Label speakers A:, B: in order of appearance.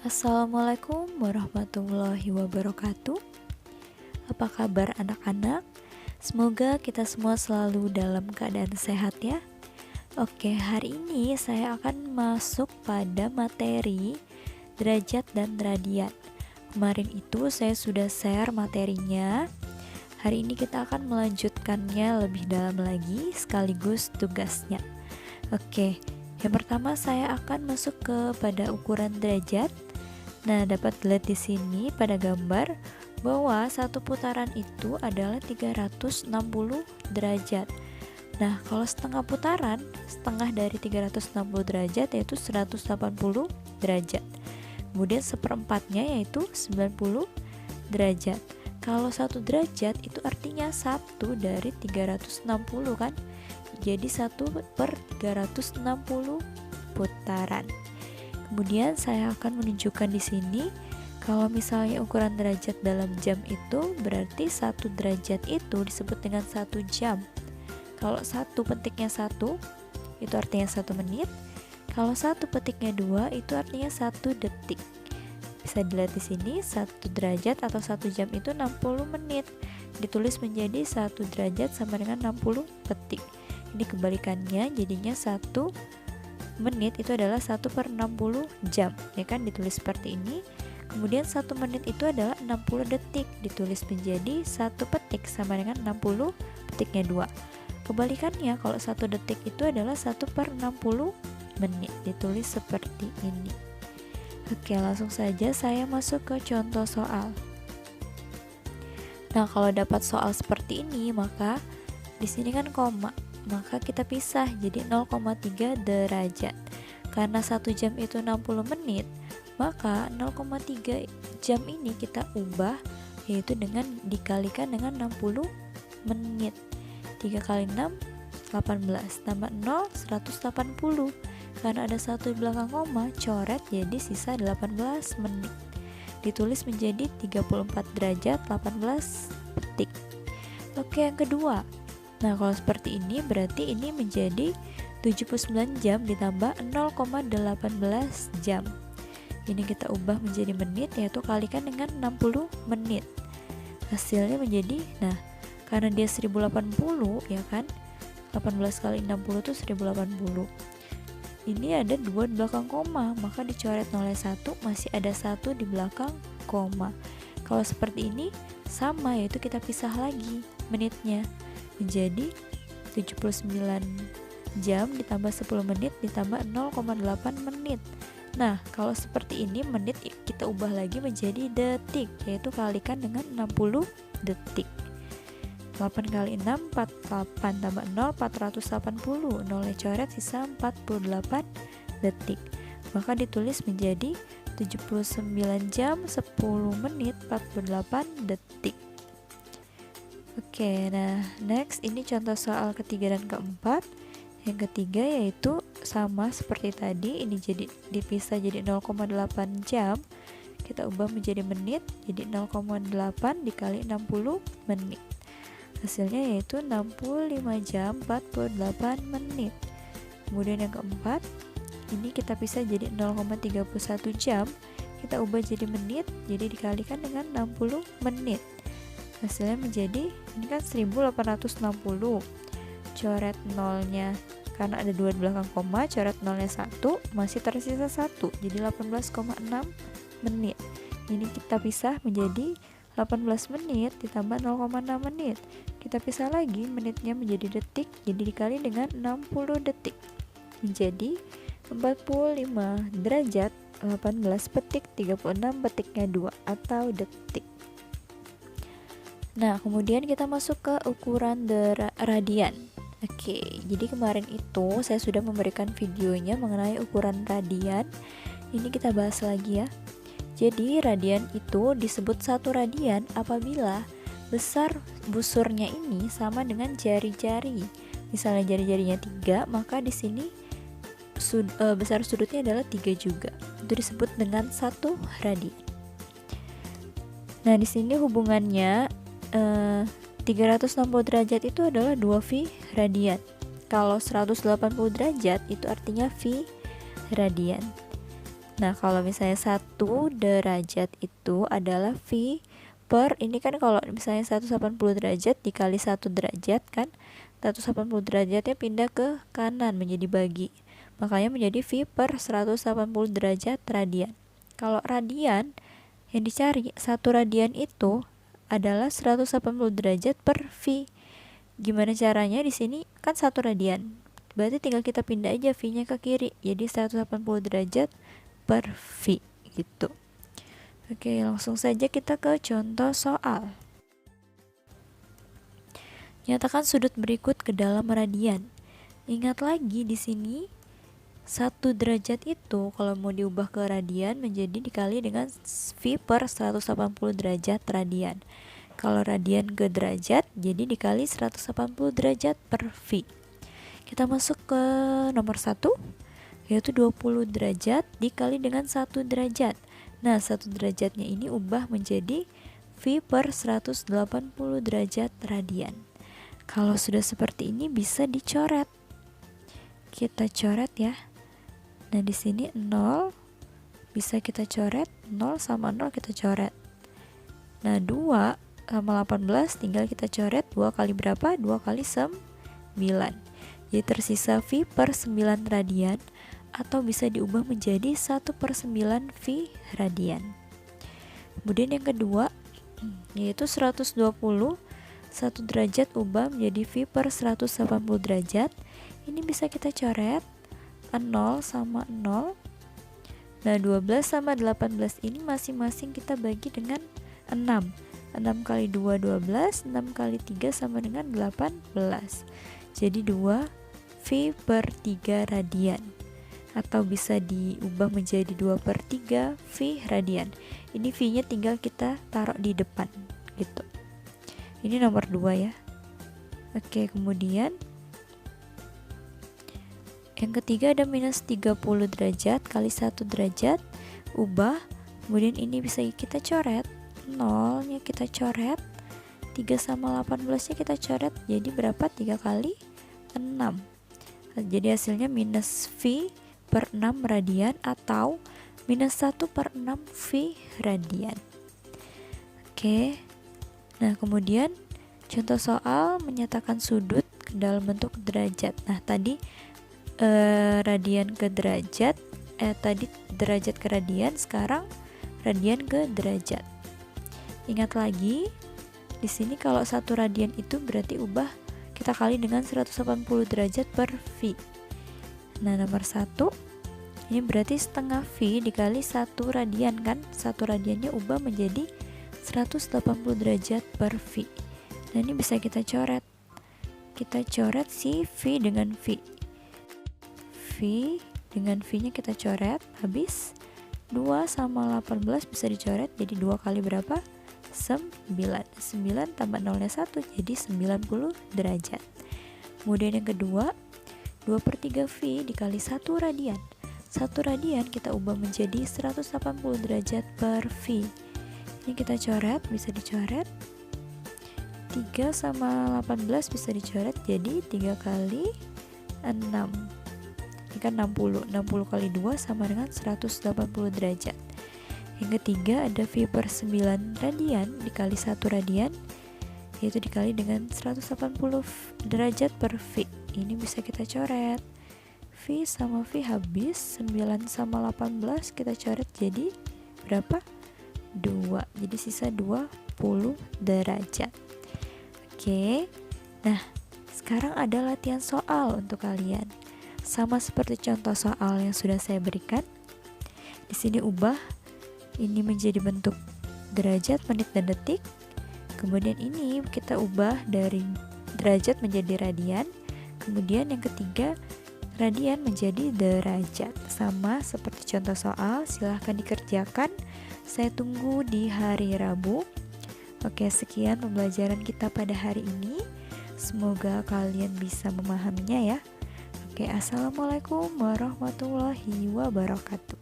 A: Assalamualaikum warahmatullahi wabarakatuh. Apa kabar anak-anak? Semoga kita semua selalu dalam keadaan sehat ya. Oke, hari ini saya akan masuk pada materi derajat dan radian. Kemarin itu saya sudah share materinya. Hari ini kita akan melanjutkannya lebih dalam lagi sekaligus tugasnya. Oke, yang pertama saya akan masuk kepada ukuran derajat. Nah, dapat dilihat di sini pada gambar bahwa satu putaran itu adalah 360 derajat. Nah, kalau setengah putaran, setengah dari 360 derajat yaitu 180 derajat. Kemudian seperempatnya yaitu 90 derajat. Kalau 1 derajat itu artinya 1 dari 360 kan? Jadi 1/360 putaran. Kemudian saya akan menunjukkan di sini kalau misalnya ukuran derajat dalam jam itu berarti 1 derajat itu disebut dengan 1 jam. Kalau 1 petiknya 1 itu artinya 1 menit. Kalau 1 petiknya 2 itu artinya 1 detik. Bisa dilihat di sini 1 derajat atau 1 jam itu 60 menit. Ditulis menjadi 1 derajat sama dengan 60 petik. Ini kebalikannya, jadinya 1 menit itu adalah 1/60 jam, ya kan, ditulis seperti ini. Kemudian 1 menit itu adalah 60 detik, ditulis menjadi 1 petik sama dengan 60 petiknya 2. Kebalikannya, kalau 1 detik itu adalah 1/60 menit, ditulis seperti ini. Oke, langsung saja saya masuk ke contoh soal. Nah, kalau dapat soal seperti ini, maka di sini kan koma, maka kita pisah jadi 0,3 derajat. Karena 1 jam itu 60 menit, maka 0,3 jam ini kita ubah yaitu dengan dikalikan dengan 60 menit. 3 kali 6 18 tambah 0 180. Karena ada 1 di belakang koma, coret jadi sisa 18 menit. Ditulis menjadi 34 derajat 18 detik. Oke, yang kedua. Nah, kalau seperti ini berarti ini menjadi 79 jam ditambah 0,18 jam. Ini kita ubah menjadi menit, yaitu kalikan dengan 60 menit. Hasilnya menjadi, nah, karena dia 1080 ya kan, 18 kali 60 itu 1080. Ini ada 2 di belakang koma, maka dicoret 0,1, masih ada 1 di belakang koma. Kalau seperti ini sama, yaitu kita pisah lagi menitnya menjadi 79 jam ditambah 10 menit ditambah 0,8 menit. Nah, kalau seperti ini menit kita ubah lagi menjadi detik, yaitu kalikan dengan 60 detik. 8 kali 6 48 tambah 0 480. 0 coret sisa 48 detik. Maka ditulis menjadi 79 jam 10 menit 48 detik. Oke, nah next ini contoh soal ketiga dan keempat. Yang ketiga yaitu sama seperti tadi, ini jadi dipisah jadi 0,8 jam. Kita ubah menjadi menit, jadi 0,8 dikali 60 menit. Hasilnya yaitu 65 jam 48 menit. Kemudian yang keempat, ini kita pisah jadi 0,31 jam. Kita ubah jadi menit, jadi dikalikan dengan 60 menit. Hasilnya menjadi, ini kan 1860. Coret nolnya, karena ada 2 di belakang koma, coret nolnya 1, masih tersisa 1, jadi 18,6 menit. Ini kita pisah menjadi 18 menit ditambah 0,6 menit. Kita pisah lagi, menitnya menjadi detik, jadi dikali dengan 60 detik. Menjadi 45 derajat 18 petik 36 petiknya 2 atau detik. Nah, kemudian kita masuk ke ukuran radian. Oke, jadi kemarin itu saya sudah memberikan videonya mengenai ukuran radian. Ini kita bahas lagi ya. Jadi radian itu disebut 1 radian apabila besar busurnya ini sama dengan jari-jari. Misalnya jari-jarinya 3, maka di sini besar sudutnya adalah 3 juga. Itu disebut dengan 1 radian. Nah, di sini hubungannya 360 derajat itu adalah 2V radian. Kalau 180 derajat itu artinya V radian. Nah, kalau misalnya 1 derajat itu adalah V per, ini kan kalau misalnya 180 derajat dikali 1 derajat kan, 180 derajatnya pindah ke kanan menjadi bagi, makanya menjadi V per 180 derajat radian. Kalau radian yang dicari, 1 radian itu adalah 180 derajat per V. Gimana caranya? Di sini kan 1 radian, berarti tinggal kita pindah aja V-nya ke kiri, jadi 180 derajat per V gitu. Oke, langsung saja kita ke contoh soal. Nyatakan sudut berikut ke dalam radian. Ingat lagi di sini 1 derajat itu kalau mau diubah ke radian menjadi dikali dengan V per 180 derajat radian. Kalau radian ke derajat jadi dikali 180 derajat per V. Kita masuk ke nomor 1, yaitu 20 derajat dikali dengan 1 derajat. Nah, 1 derajatnya ini ubah menjadi V per 180 derajat radian. Kalau sudah seperti ini bisa dicoret. Kita coret ya. Nah, di sini 0 bisa kita coret, 0 sama 0 kita coret. Nah, 2 sama 18 tinggal kita coret, 2 kali berapa? 2 kali 9. Jadi tersisa V per 9 radian, atau bisa diubah menjadi 1 per 9 V radian. Kemudian yang kedua, yaitu 120, 1 derajat ubah menjadi V per 180 derajat. Ini bisa kita coret, 0 sama 0. Nah, 12 sama 18 ini masing-masing kita bagi dengan 6. 6 kali 2, 12. 6 kali 3 sama dengan 18. Jadi 2 V per 3 radian, atau bisa diubah menjadi 2 per 3 V radian. Ini V-nya tinggal kita taruh di depan gitu. Ini nomor 2 ya. Oke, kemudian yang ketiga ada minus 30 derajat kali 1 derajat ubah, kemudian ini bisa kita coret, 0 nya kita coret, 3 sama 18 nya kita coret, jadi berapa? 3 kali 6. Jadi hasilnya minus V per 6 radian, atau minus 1 per 6 V radian. Oke. Nah, kemudian contoh soal menyatakan sudut dalam bentuk derajat. Nah, tadi radian ke derajat, tadi derajat ke radian, sekarang radian ke derajat. Ingat lagi, di sini kalau 1 radian itu berarti ubah kita kali dengan 180 derajat per V. Nah, nomor 1 ini berarti setengah V dikali 1 radian kan, 1 radiannya ubah menjadi 180 derajat per V. Nah, ini bisa kita coret. Kita coret si V dengan V. V dengan V nya kita coret, habis 2 sama 18 bisa dicoret, jadi 2 kali berapa? 9. 9 tambah 0 nya 1, jadi 90 derajat. Kemudian yang kedua, 2 per 3 V dikali 1 radian. 1 radian kita ubah menjadi 180 derajat per V. Ini kita coret, bisa dicoret, 3 sama 18 bisa dicoret, jadi 3 kali 6. Ini kan 60 kali 2 sama dengan 180 derajat. Yang ketiga ada V per 9 radian dikali 1 radian, yaitu dikali dengan 180 derajat per V. Ini bisa kita coret, V sama V habis, 9 sama 18 kita coret, jadi berapa? 2. Jadi sisa 20 derajat. Oke. Nah, sekarang ada latihan soal untuk kalian. Sama seperti contoh soal yang sudah saya berikan. Di sini ubah ini menjadi bentuk derajat, menit, dan detik. Kemudian ini kita ubah dari derajat menjadi radian. Kemudian yang ketiga, radian menjadi derajat. Sama seperti contoh soal, silahkan dikerjakan. Saya tunggu di hari Rabu. Oke, sekian pembelajaran kita pada hari ini. Semoga kalian bisa memahaminya ya. Oke, assalamualaikum warahmatullahi wabarakatuh.